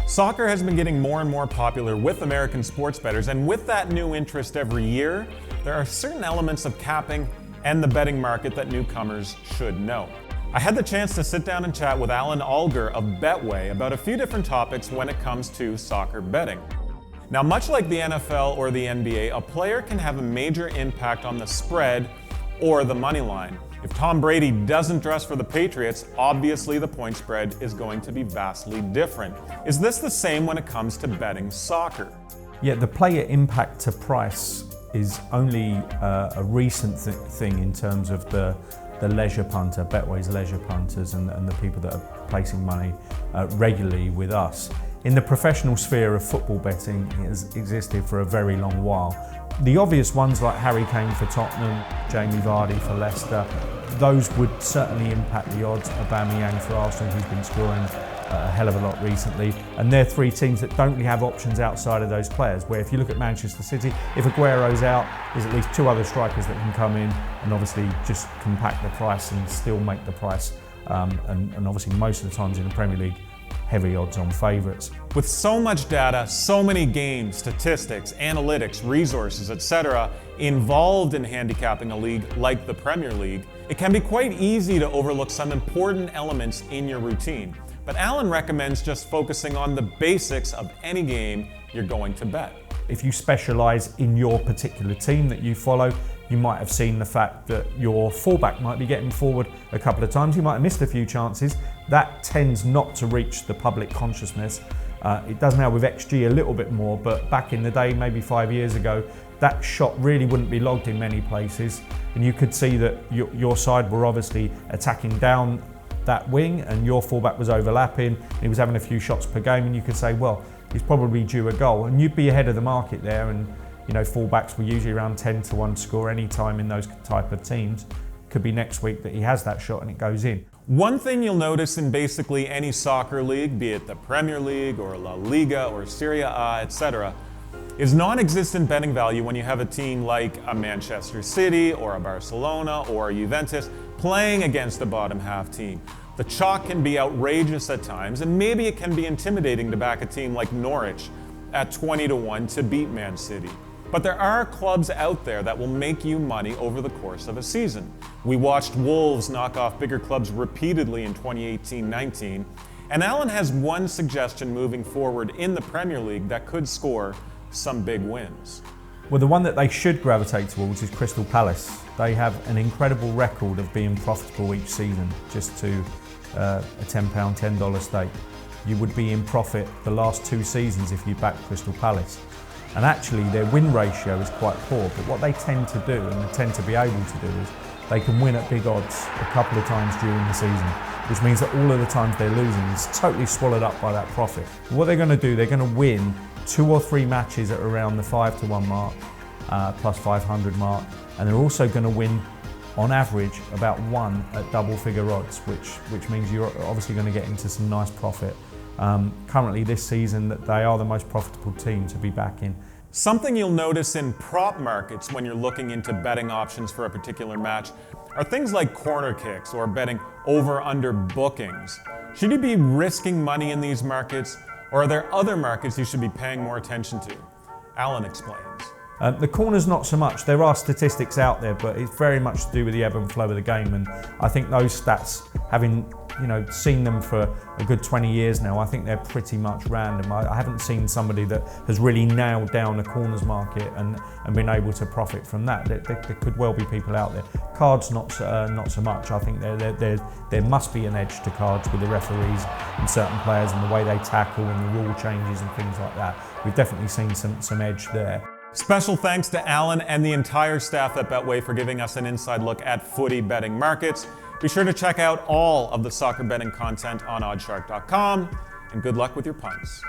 Soccer has been getting more and more popular with American sports bettors, and with that new interest every year, there are certain elements of capping and the betting market that newcomers should know. I had the chance to sit down and chat with Alger of Betway about a few different topics when it comes to soccer betting. Now, much like the NFL or the NBA, a player can have a major impact on the spread or the money line. If Tom Brady doesn't dress for the Patriots, obviously the point spread is going to be vastly different. Is this the same when it comes to betting soccer? Yeah, the player impact to price is only a recent thing in terms of the leisure punter, Betway's leisure punters, and the people that are placing money regularly with us. In the professional sphere of football betting, it has existed for a very long while. The obvious ones like Harry Kane for Tottenham, Jamie Vardy for Leicester, those would certainly impact the odds. Aubameyang for Arsenal, who's been scoring a hell of a lot recently. And they're three teams that don't really have options outside of those players, where if you look at Manchester City, if Aguero's out, there's at least two other strikers that can come in and obviously just compact the price and still make the price. And obviously most of the times in the Premier League, heavy odds on favourites. With so much data, so many games, statistics, analytics, resources, etc. involved in handicapping a league like the Premier League, it can be quite easy to overlook some important elements in your routine. But Alan recommends just focusing on the basics of any game you're going to bet. If you specialise in your particular team that you follow, you might have seen the fact that your fullback might be getting forward a couple of times. You might have missed a few chances. That tends not to reach the public consciousness. It does now with XG a little bit more, but back in the day, maybe 5 years ago, that shot really wouldn't be logged in many places. And you could see that your side were obviously attacking down that wing and your fullback was overlapping. He was having a few shots per game, and you could say, well, he's probably due a goal. And you'd be ahead of the market there. And you know, fullbacks were usually around 10-1 to score any time in those type of teams. Could be next week that he has that shot and it goes in. One thing you'll notice in basically any soccer league, be it the Premier League or La Liga or Serie A, etc., is non-existent betting value when you have a team like a Manchester City or a Barcelona or a Juventus playing against a bottom half team. The chalk can be outrageous at times, and maybe it can be intimidating to back a team like Norwich at 20-1 to beat Man City. But there are clubs out there that will make you money over the course of a season. We watched Wolves knock off bigger clubs repeatedly in 2018-19, and Alan has one suggestion moving forward in the Premier League that could score some big wins. Well, the one that they should gravitate towards is Crystal Palace. They have an incredible record of being profitable each season, just to a £10, $10 stake. You would be in profit the last 2 seasons if you back Crystal Palace. And actually their win ratio is quite poor, but what they tend to do, and they tend to be able to do, is they can win at big odds a couple of times during the season, which means that all of the times they're losing is totally swallowed up by that profit. What they're going to do, they're going to win 2 or 3 matches at around the 5-1 mark, plus 500 mark, and they're also going to win on average about 1 at double figure odds, which means you're obviously going to get into some nice profit. Currently this season, that they are the most profitable team to be backing. Something you'll notice in prop markets when you're looking into betting options for a particular match are things like corner kicks or betting over-under bookings. Should you be risking money in these markets, or are there other markets you should be paying more attention to? Alan explains. The corners not so much. There are statistics out there, but it's very much to do with the ebb and flow of the game, and I think those stats, having seen them for a good 20 years now, I think they're pretty much random. I haven't seen somebody that has really nailed down a corners market and been able to profit from that. There could well be people out there. Cards not so much. I think there must be an edge to cards with the referees and certain players and the way they tackle and the rule changes and things like that. We've definitely seen some edge there. Special thanks to Alan and the entire staff at Betway for giving us an inside look at footy betting markets. Be sure to check out all of the soccer betting content on oddshark.com, and good luck with your punts.